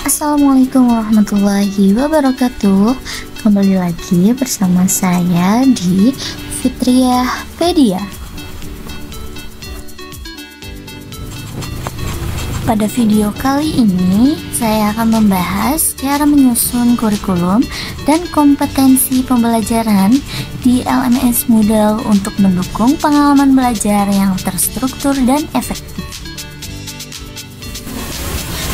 Assalamualaikum warahmatullahi wabarakatuh. Kembali lagi bersama saya di Fitriahpedia. Pada video kali ini saya akan membahas cara menyusun kurikulum dan kompetensi pembelajaran di LMS Moodle untuk mendukung pengalaman belajar yang terstruktur dan efektif.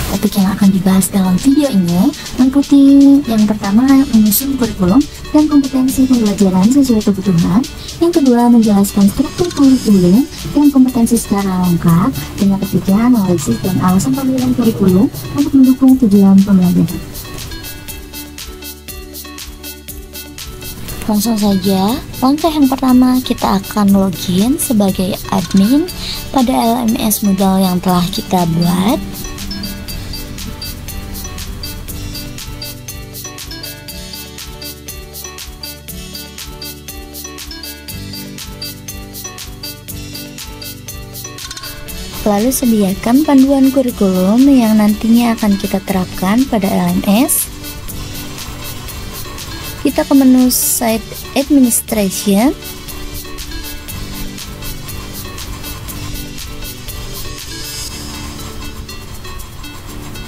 Topik yang akan dibahas dalam video ini meliputi yang pertama, menyusun kurikulum dan kompetensi pembelajaran sesuai kebutuhan. Yang kedua, menjelaskan struktur kurikulum dan kompetensi secara lengkap. Dan yang ketiga, analisis dan alasan pemilihan kurikulum untuk mendukung tujuan pembelajaran. Langsung saja, langkah yang pertama kita akan login sebagai admin pada LMS Moodle yang telah kita buat. Lalu sediakan panduan kurikulum yang nantinya akan kita terapkan pada LMS. Kita ke menu Site Administration.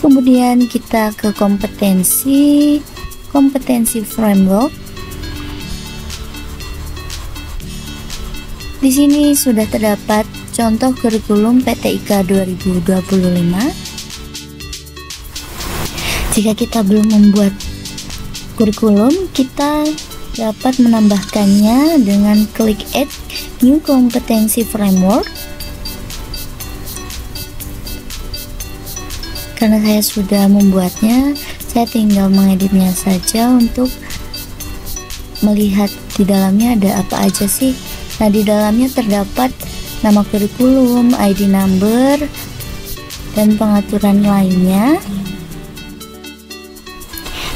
Kemudian kita ke kompetensi framework. Di sini sudah terdapat contoh kurikulum PTIK 2025. Jika kita belum membuat kurikulum, kita dapat menambahkannya dengan klik Add New Competency Framework. Karena saya sudah membuatnya, saya tinggal mengeditnya saja untuk melihat di dalamnya ada apa aja sih. Nah, di dalamnya terdapat nama kurikulum, ID number, dan pengaturan lainnya.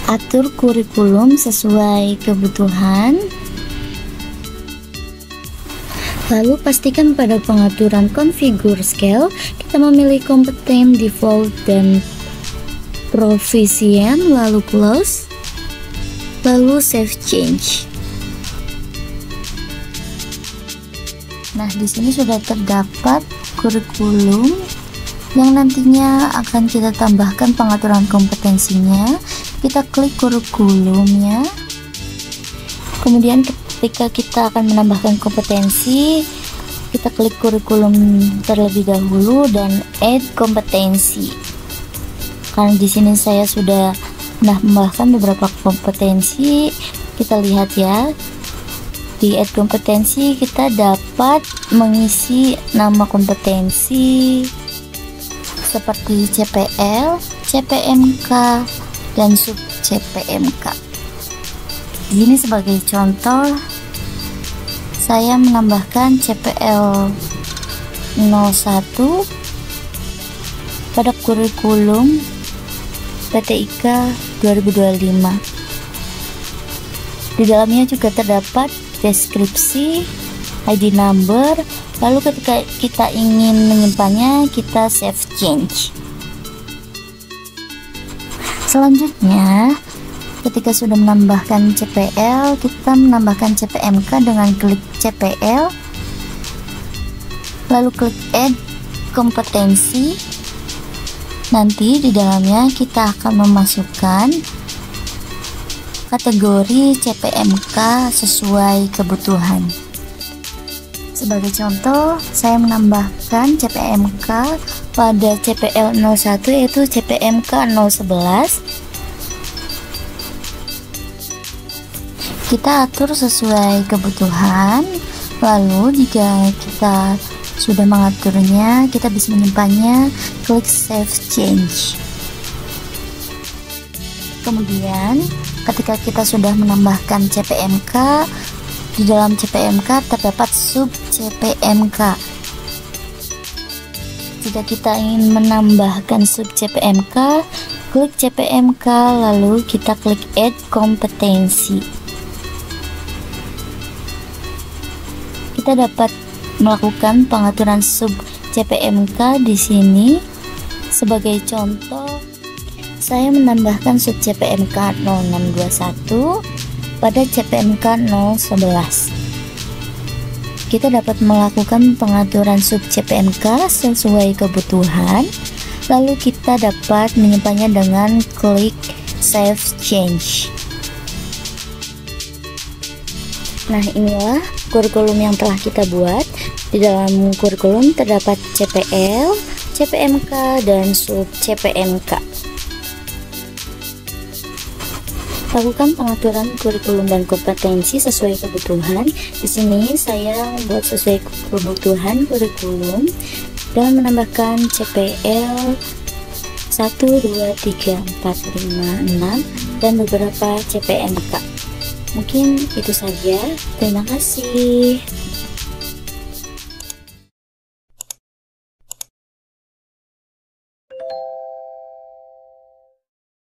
Atur kurikulum sesuai kebutuhan. Lalu pastikan pada pengaturan configure scale kita memilih kompeten, default, dan proficient, lalu close, lalu save change. Nah, di sini sudah terdapat kurikulum yang nantinya akan kita tambahkan pengaturan kompetensinya. Kita klik kurikulumnya. Kemudian ketika kita akan menambahkan kompetensi, kita klik kurikulum terlebih dahulu dan add kompetensi. Karena di sini saya sudah menambahkan beberapa kompetensi, kita lihat ya. Di add kompetensi kita dapat mengisi nama kompetensi seperti CPL, CPMK, dan sub CPMK. Ini sebagai contoh, saya menambahkan CPL 01 pada kurikulum PTIK 2025. Di dalamnya juga terdapat deskripsi, ID number, lalu ketika kita ingin menyimpannya, kita save change. Selanjutnya, ketika sudah menambahkan CPL, kita menambahkan CPMK dengan klik CPL, lalu klik add kompetensi. Nanti di dalamnya kita akan memasukkan kategori CPMK sesuai kebutuhan. Sebagai contoh, saya menambahkan CPMK pada CPL 01 yaitu CPMK 011. Kita atur sesuai kebutuhan. Lalu jika kita sudah mengaturnya, kita bisa menyimpannya, klik save change. Kemudian ketika kita sudah menambahkan CPMK, di dalam CPMK terdapat sub CPMK. Jika kita ingin menambahkan sub CPMK, klik CPMK lalu kita klik add kompetensi. Kita dapat melakukan pengaturan sub CPMK di sini. Sebagai contoh, saya menambahkan sub CPMK 0621 pada CPMK 011. Kita dapat melakukan pengaturan sub CPMK sesuai kebutuhan, lalu kita dapat menyimpannya dengan klik Save Change. Nah, inilah kurikulum yang telah kita buat. Di dalam kurikulum terdapat CPL, CPMK, dan sub CPMK. Lakukan pengaturan kurikulum dan kompetensi sesuai kebutuhan. Di sini saya buat sesuai kebutuhan kurikulum dan menambahkan CPL 1, 2, 3, 4, 5, 6 dan beberapa CPMK. Mungkin itu saja. Terima kasih.